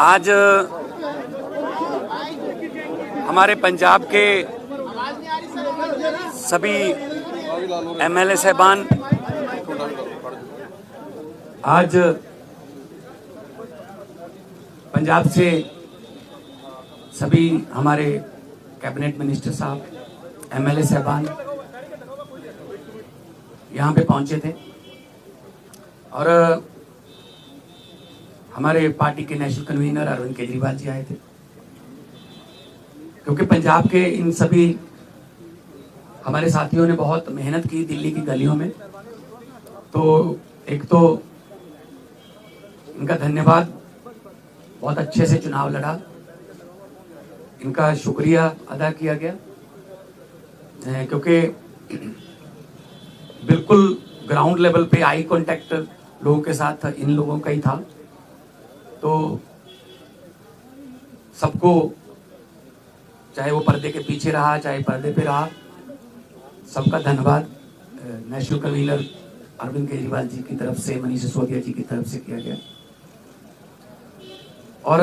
आज हमारे पंजाब के सभी एमएलए साहबान आज पंजाब से सभी हमारे कैबिनेट मिनिस्टर साहब, एमएलए साहबान यहाँ पे पहुंचे थे और हमारे पार्टी के नेशनल कन्वीनर अरविंद केजरीवाल जी आए थे। क्योंकि पंजाब के इन सभी हमारे साथियों ने बहुत मेहनत की दिल्ली की गलियों में, तो एक तो इनका धन्यवाद, बहुत अच्छे से चुनाव लड़ा, इनका शुक्रिया अदा किया गया। क्योंकि बिल्कुल ग्राउंड लेवल पे आई कांटेक्ट लोगों के साथ इन लोगों का ही था, तो सबको, चाहे वो पर्दे के पीछे रहा चाहे पर्दे पे रहा, सबका धन्यवाद नेशनल कन्वीनर अरविंद केजरीवाल जी की तरफ से, मनीष सिसोदिया जी की तरफ से किया गया। और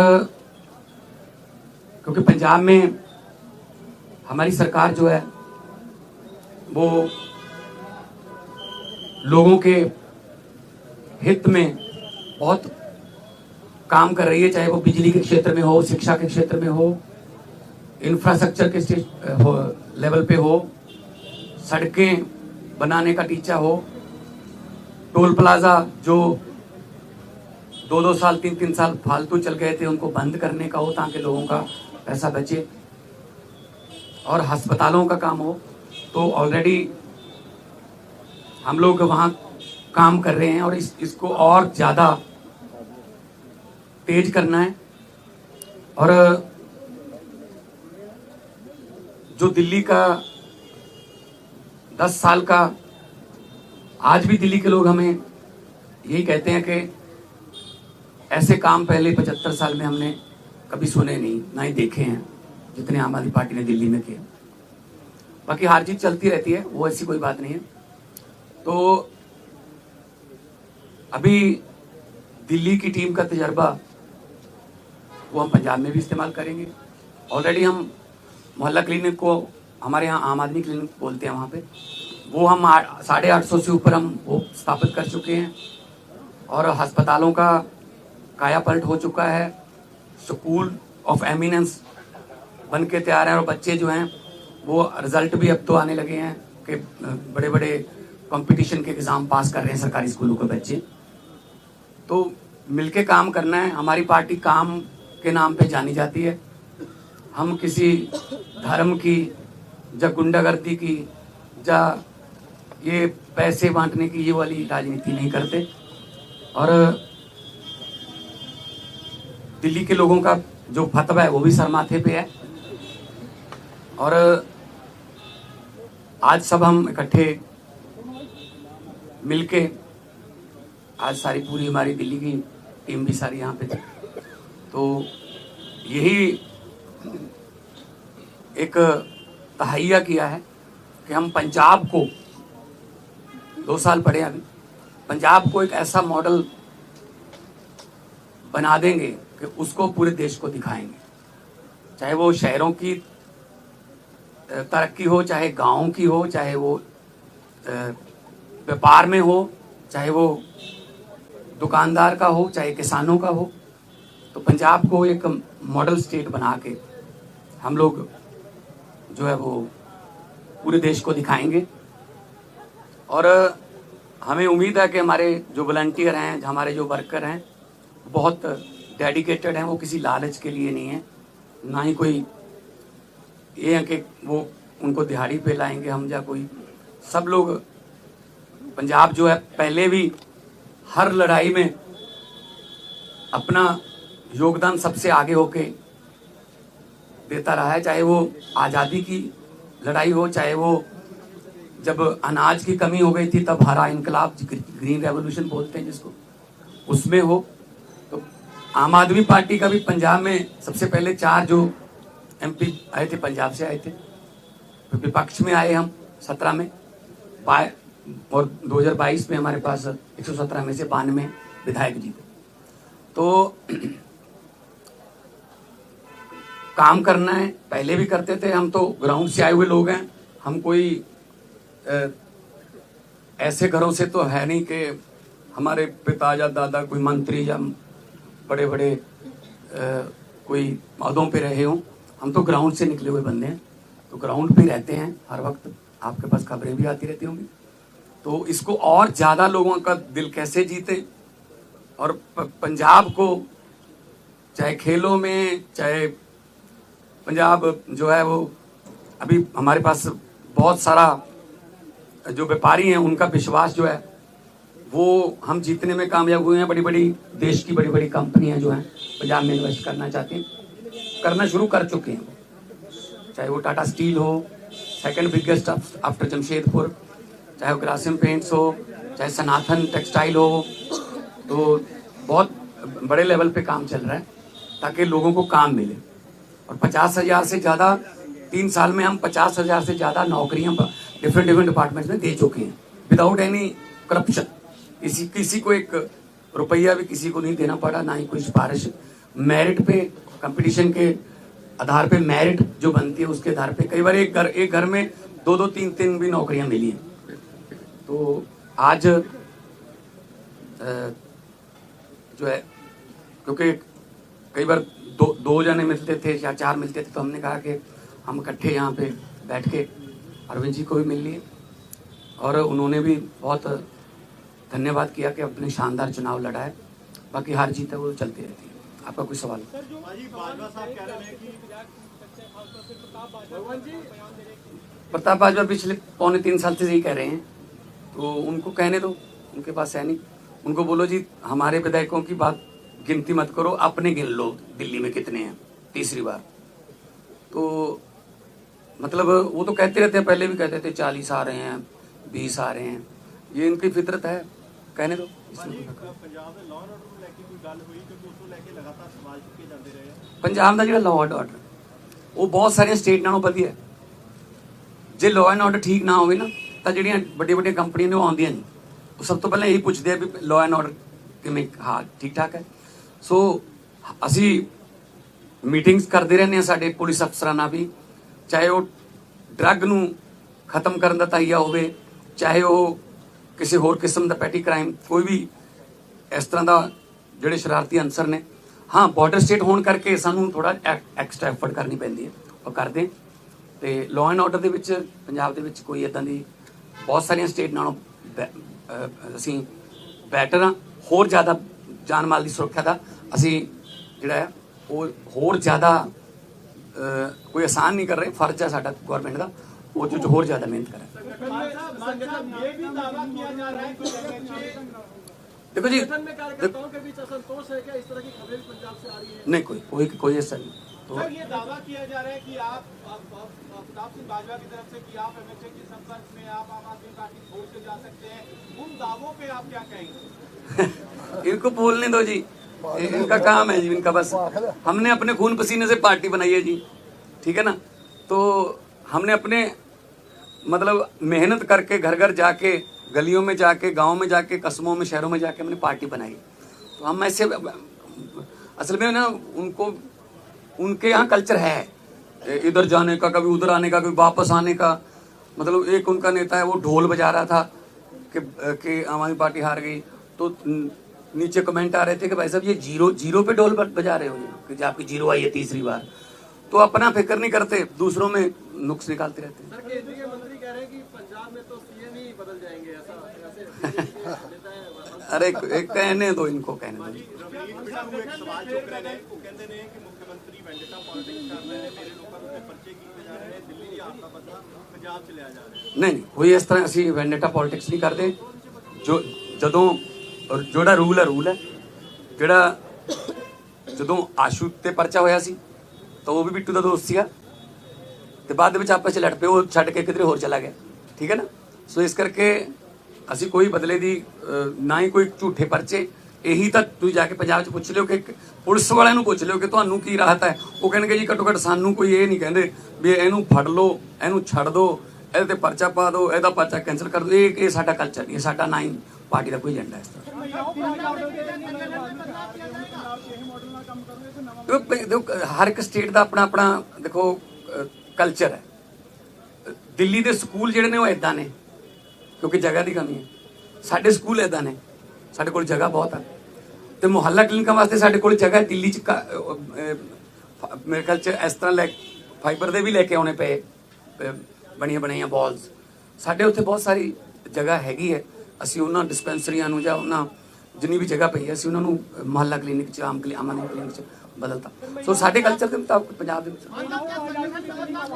क्योंकि पंजाब में हमारी सरकार जो है वो लोगों के हित में बहुत काम कर रही है, चाहे वो बिजली के क्षेत्र में हो, शिक्षा के क्षेत्र में हो, इंफ्रास्ट्रक्चर के लेवल पे हो, सड़कें बनाने का टीचा हो, टोल प्लाजा जो 2-2 साल 3-3 साल फालतू चल गए थे उनको बंद करने का हो ताकि लोगों का पैसा बचे, और अस्पतालों का काम हो। तो ऑलरेडी हम लोग वहाँ काम कर रहे हैं और इसको और ज़्यादा तेज करना है। और जो दिल्ली का 10 साल का, आज भी दिल्ली के लोग हमें यही कहते हैं कि ऐसे काम पहले 75 साल में हमने कभी सुने नहीं, ना ही देखे हैं जितने आम आदमी पार्टी ने दिल्ली में किए। बाकी हार जीत चलती रहती है, वो ऐसी कोई बात नहीं है। तो अभी दिल्ली की टीम का तजर्बा वो हम पंजाब में भी इस्तेमाल करेंगे। ऑलरेडी हम मोहल्ला क्लिनिक को, हमारे यहाँ आम आदमी क्लिनिक बोलते हैं, वहाँ पे वो हम 850 से ऊपर हम वो स्थापित कर चुके हैं और अस्पतालों का काया पलट हो चुका है। स्कूल ऑफ एमिनेंस बन के तैयार हैं और बच्चे जो हैं वो रिजल्ट भी अब तो आने लगे हैं कि बड़े बड़े कंपटीशन के एग्ज़ाम पास कर रहे हैं सरकारी स्कूलों के बच्चे। तो मिलके काम करना है। हमारी पार्टी काम के नाम पे जानी जाती है। हम किसी धर्म की या गुंडागर्दी की या ये पैसे बांटने की ये वाली राजनीति नहीं करते। और दिल्ली के लोगों का जो फतवा है वो भी सर माथे पे है। और आज सब हम इकट्ठे मिलके, आज सारी पूरी हमारी दिल्ली की टीम भी सारी यहाँ पे थी, तो यही एक तहैया किया है कि हम पंजाब को, 2 साल पड़े अभी, पंजाब को एक ऐसा मॉडल बना देंगे कि उसको पूरे देश को दिखाएंगे। चाहे वो शहरों की तरक्की हो, चाहे गाँव की हो, चाहे वो व्यापार में हो, चाहे वो दुकानदार का हो, चाहे किसानों का हो, तो पंजाब को एक मॉडल स्टेट बना के हम लोग जो है वो पूरे देश को दिखाएंगे। और हमें उम्मीद है कि हमारे जो वॉलंटियर हैं, हमारे जो वर्कर हैं, बहुत डेडिकेटेड हैं। वो किसी लालच के लिए नहीं है, ना ही कोई ये है कि वो उनको दिहाड़ी पे लाएंगे हम या कोई। सब लोग, पंजाब जो है पहले भी हर लड़ाई में अपना योगदान सबसे आगे होके देता रहा है। चाहे वो आज़ादी की लड़ाई हो, चाहे वो जब अनाज की कमी हो गई थी तब हरा इनकलाब, ग्रीन रेवोल्यूशन बोलते हैं जिसको, उसमें हो। तो आम आदमी पार्टी का भी पंजाब में सबसे पहले 4 जो एमपी आए थे पंजाब से आए थे, विपक्ष में आए हम 17 में, और 2022 में हमारे पास 117 में से 92 विधायक जीते। तो काम करना है, पहले भी करते थे। हम तो ग्राउंड से आए हुए लोग हैं, हम कोई ऐसे घरों से तो है नहीं कि हमारे पिता या दादा कोई मंत्री या बड़े बड़े कोई पदों पे रहे हों। हम तो ग्राउंड से निकले हुए बंदे हैं, तो ग्राउंड पे रहते हैं हर वक्त। आपके पास खबरें भी आती रहती होंगी। तो इसको और ज़्यादा लोगों का दिल कैसे जीते, और पंजाब को चाहे खेलों में, चाहे पंजाब जो है वो अभी हमारे पास बहुत सारा जो व्यापारी हैं उनका विश्वास जो है वो हम जीतने में कामयाब हुए हैं। बड़ी बड़ी देश की बड़ी बड़ी कंपनियां जो हैं पंजाब में इन्वेस्ट करना चाहती हैं, करना शुरू कर चुके हैं। चाहे वो टाटा स्टील हो, सेकंड बिगेस्ट आफ्टर जमशेदपुर, चाहे वो ग्रासिम पेंट्स हो, चाहे सनातन टेक्सटाइल हो, तो बहुत बड़े लेवल पे काम चल रहा है ताकि लोगों को काम मिले। और 50,000 से ज़्यादा 3 साल में हम 50,000 से ज़्यादा नौकरियां डिफरेंट डिपार्टमेंट्स में दे चुके हैं विदाउट एनी करप्शन। किसी को एक रुपया भी किसी को नहीं देना पड़ा, ना ही कोई सिफारिश। मेरिट पे, कंपटीशन के आधार पे मेरिट जो बनती है उसके आधार पे कई बार एक घर में 2-2, 3-3 भी नौकरियां मिली हैं। तो आज जो है, क्योंकि कई बार दो जने मिलते थे या 4 मिलते थे, तो हमने कहा कि हम इकट्ठे यहाँ पे बैठ के अरविंद जी को भी मिल लिए, और उन्होंने भी बहुत धन्यवाद किया कि अपने शानदार चुनाव लड़ा है। बाकी हार जीत है वो चलती रहती है। आपका कोई सवाल? प्रताप बाजवा पिछले 2.25 साल से यही कह रहे हैं, तो उनको कहने दो, उनके पास है नहीं। उनको बोलो जी हमारे विधायकों की बात गिनती मत करो, अपने गिन लो दिल्ली में कितने हैं तीसरी बार। तो मतलब वो तो कहते रहते हैं, पहले भी कहते थे 40 आ रहे हैं, 20 आ रहे हैं, ये इनकी फितरत है, कहने दो। पंजाब का जो लॉ एंड ऑर्डर वो बहुत सारे स्टेट नालों वधिया है। जे लॉ एंड ऑर्डर ठीक ना होवे ना, तो ਜਿਹੜੀਆਂ ਵੱਡੀਆਂ ਕੰਪਨੀਆਂ ਨੇ ਉਹ ਆਉਂਦੀਆਂ ਨਹੀਂ, ਉਹ ਸਭ ਤੋਂ ਪਹਿਲਾਂ ਇਹੀ ਪੁੱਛਦੇ ਆ ਵੀ ਲॉ ਐਂਡ ਆਰਡਰ ਕਿਵੇਂ, ਹਾਂ ਠੀਕ ਠਾਕ ਹੈ। ਸੋ ਅਸੀਂ ਮੀਟਿੰਗਸ ਕਰਦੇ ਰਹਿੰਦੇ ਹਾਂ ਸਾਡੇ ਪੁਲਿਸ ਅਫਸਰਾਂ ਨਾਲ ਵੀ, ਚਾਹੇ ਉਹ ਡਰੱਗ ਨੂੰ ਖਤਮ ਕਰਨ ਦਾ ਤਾਈਆ ਹੋਵੇ, ਚਾਹੇ ਉਹ ਕਿਸੇ ਹੋਰ ਕਿਸਮ ਦਾ ਪੈਟੀ ਕ੍ਰਾਈਮ, ਕੋਈ ਵੀ ਇਸ ਤਰ੍ਹਾਂ ਦਾ ਜਿਹੜੇ ਸ਼ਰਾਰਤੀ ਅਨਸਰ ਨੇ। ਹਾਂ ਬਾਰਡਰ ਸਟੇਟ ਹੋਣ ਕਰਕੇ ਸਾਨੂੰ ਥੋੜਾ ਐਕਸਟਰਾ ਐਫਰਟ ਕਰਨੀ ਪੈਂਦੀ ਹੈ, ਉਹ ਕਰਦੇ। ਤੇ ਲਾਅ ਐਂਡ ਆਰਡਰ ਦੇ ਵਿੱਚ ਪੰਜਾਬ ਦੇ ਵਿੱਚ ਕੋਈ ਇਦਾਂ ਦੀ ਬਹੁਤ ਸਾਰੀਆਂ ਸਟੇਟ ਨਾਲੋਂ ਅਸੀਂ ਬੈਟਰ ਹਾਂ। ਹੋਰ ਜ਼ਿਆਦਾ ਜਾਨ ਮਾਲ ਦੀ ਸੁਰੱਖਿਆ ਦਾ ਅਸੀਂ ਜਿਹੜਾ ਹੈ ਉਹ ਹੋਰ ਜ਼ਿਆਦਾ कोई आसान नहीं कर रहे, फर्ज है साडा गवर्नमेंट का वो जो होर ज्यादा मेहनत करे। देखो जी नहीं कोई ऐसा नहीं। तो ये दावा किया जा रहा है कि आप प्रताप सिंह बाजवा की तरफ से कि आप एमएचए के संपर्क में आप आम आदमी पार्टी छोड़ के जा सकते हैं, उन दावों पे आप क्या कहेंगे? इनको बोलने दो जी, इनका काम है जी, इनका बस। हमने अपने खून पसीने से पार्टी बनाई है जी, ठीक है ना। तो हमने अपने मतलब मेहनत करके घर घर जाके, गलियों में जाके, गांव में जाके, कस्बों में, शहरों में जाके हमने पार्टी बनाई। तो हम ऐसे असल में ना उनके यहाँ कल्चर है इधर जाने का, कभी उधर आने का, कभी वापस आने का। मतलब एक उनका नेता है वो ढोल बजा रहा था कि आम आदमी पार्टी हार गई, तो नीचे कमेंट आ रहे थे कि भाई साहब ये जीरो पे ढोल बजा रहे हो कि आपकी जीरो आई है तीसरी बार। तो अपना फिक्र नहीं करते, दूसरों में नुक्स निकालते रहते हैं। सर केंद्रीय मंत्री कह रहे हैं कि पंजाब में तो सीएम ही बदल जाएंगे, ऐसा अरे कहने दो इनको, कहने दो। नहीं कोई इस तरह असी वेंडेटा पॉलिटिक्स नहीं करते। जो जदों जोड़ा रूल है ਜਿਹੜਾ ਜਦੋਂ ਆਸ਼ੂ ਤੇ ਪਰਚਾ ਹੋਇਆ ਸੀ ਤਾਂ ਉਹ ਵੀ ਬਿੱਟੂ ਦਾ ਦੋਸਤ ਸੀਗਾ, ਤੇ ਬਾਅਦ ਵਿੱਚ ਆਪਸ ਚ ਲੜ ਪਏ, ਉਹ ਛੱਡ ਕੇ ਕਿਧਰੇ ਹੋਰ ਚਲਾ ਗਿਆ, ਠੀਕ ਹੈ ਨਾ। ਸੋ ਇਸ ਕਰਕੇ ਅਸੀਂ ਕੋਈ ਬਦਲੇ ਦੀ ਨਾ ਹੀ ਕੋਈ ਝੂਠੇ ਪਰਚੇ। ਇਹੀ ਤਾਂ ਤੁਸੀਂ ਜਾ ਕੇ ਪੰਜਾਬ 'ਚ ਪੁੱਛ ਲਿਓ ਕਿ ਪੁਲਿਸ ਵਾਲਿਆਂ ਨੂੰ ਪੁੱਛ ਲਿਓ ਕਿ ਤੁਹਾਨੂੰ ਕੀ ਰਾਹਤ ਹੈ। ਉਹ ਕਹਿਣਗੇ ਜੀ ਘੱਟੋ ਘੱਟ ਸਾਨੂੰ ਕੋਈ ਇਹ ਨਹੀਂ ਕਹਿੰਦੇ ਵੀ ਇਹਨੂੰ ਫੜ ਲਓ, ਇਹਨੂੰ ਛੱਡ ਦਿਓ, ਇਹਦੇ ਤੇ ਪਰਚਾ ਪਾ ਦਿਓ, ਇਹਦਾ ਪਰਚਾ ਕੈਂਸਲ ਕਰ ਦਿਓ। ਇਹ ਸਾਡਾ ਕਲਚਰ ਨਹੀਂ, ਸਾਡਾ ਨਾ ਹੀ ਪਾਰਟੀ ਦਾ ਕੋਈ ਏਜੰਡਾ ਇਸ ਤਰ੍ਹਾਂ। देखो हर एक स्टेट का अपना अपना देखो कल्चर है। दिल्ली के स्कूल जिहड़े ने वो इदां ने क्योंकि जगह की कमी है। साडे स्कूल इदां ने, साडे कोल जगह बहुत है। तो मुहल्ला क्लिनिकां वास्ते साडे कोल जगह है। दिल्ली मेरे ख्याल च इस तरह फाइबर दे भी लैके आने पे बनिया बनाइया बॉल्स। साडे उत्थे बहुत सारी जगह हैगी है। असीं उन्हां डिस्पेंसरियां नूं जां उन्हां जिन्नी भी जगह पई है असीं उन्हां नूं मुहल्ला क्लिनिक च आम क्लिनिक च बदलता। सो साडे कल्चर के मुताबिक पंजाब दे विच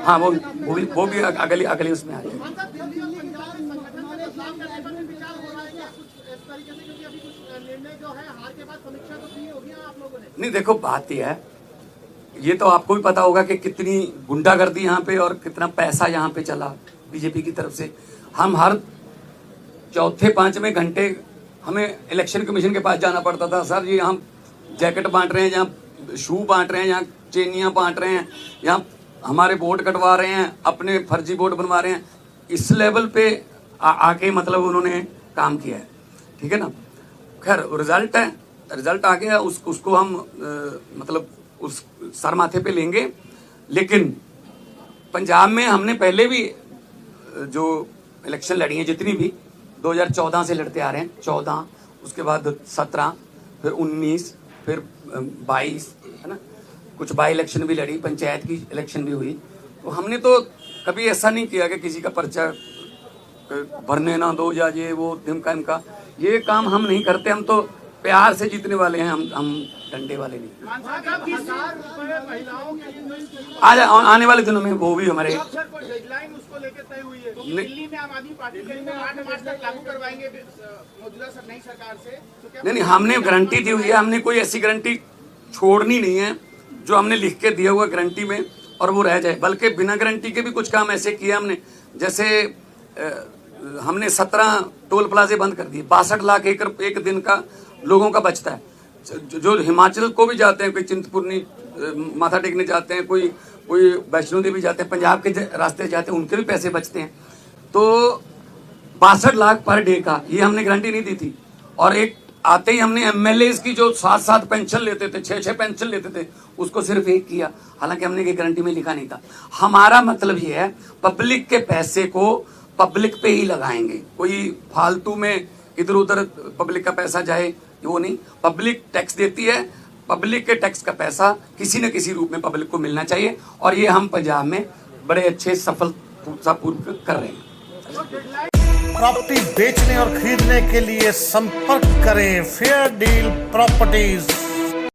हाँ वो भी अगली उसमें आ जाएगी। नहीं देखो बात यह है, ये तो आपको भी पता होगा कि कितनी गुंडागर्दी यहाँ पे और कितना पैसा यहाँ पे चला बीजेपी की तरफ से। हम हर चौथे पांचवें घंटे हमें इलेक्शन कमीशन के पास जाना पड़ता था। सर जी हम जैकेट बांट रहे हैं, यहाँ शू बांट रहे हैं, यहाँ चेनियाँ बांट रहे हैं, यहाँ हमारे वोट कटवा रहे हैं, अपने फर्जी वोट बनवा रहे हैं। इस लेवल पे आके मतलब उन्होंने काम किया है, ठीक है ना। खैर रिजल्ट है, रिजल्ट आ गया, उसको हम मतलब उस सर माथे पे लेंगे। लेकिन पंजाब में हमने पहले भी जो इलेक्शन लड़ी हैं जितनी भी 2014 से लड़ते आ रहे हैं, 14 उसके बाद 17 फिर 19 फिर 22 है ना। कुछ बाई इलेक्शन भी लड़ी, पंचायत की इलेक्शन भी हुई। तो हमने तो कभी ऐसा नहीं किया कि किसी का पर्चा भरने ना दो या ये वो धिमका इमका, ये काम हम नहीं करते। हम तो प्यार से जीतने वाले हैं, हम डंडे वाले नहीं। आज आने वाले दिनों में वो भी हमारे उसको लेकर तय हुई है। दिल्ली में आम आदमी पार्टी 8 मार्च तक लागू करवाएंगे मौजूदा नई सरकार से। नहीं हमने गारंटी दी हुई है, हमने कोई ऐसी गारंटी छोड़नी नहीं है जो हमने लिख के दिया हुआ गारंटी में और वो रह जाए। बल्कि बिना गारंटी के भी कुछ काम ऐसे किए हमने, जैसे हमने 17 टोल प्लाजे बंद कर दिए। 62 लाख एकड़ एक दिन का लोगों का बचता है। जो हिमाचल को भी जाते हैं, कोई चिंतपूर्णी माथा टेकने जाते हैं, कोई वैष्णो देवी जाते हैं, पंजाब के रास्ते जाते हैं, उनके भी पैसे बचते हैं। तो 62 लाख पर डे का ये हमने गारंटी नहीं दी थी। और एक आते ही हमने एमएलए की जो 7-7 पेंशन लेते थे, 6-6 पेंशन लेते थे, उसको सिर्फ एक किया। हालांकि हमने ये गारंटी में लिखा नहीं था। हमारा मतलब ये है पब्लिक के पैसे को पब्लिक पे ही लगाएंगे। कोई फालतू में इधर उधर पब्लिक का पैसा जाए वो नहीं। पब्लिक टैक्स देती है, पब्लिक के टैक्स का पैसा किसी न किसी रूप में पब्लिक को मिलना चाहिए। और ये हम पंजाब में बड़े अच्छे सफलतापूर्वक कर रहे हैं। प्रॉपर्टी बेचने और खरीदने के लिए संपर्क करें फेयर डील प्रॉपर्टीज।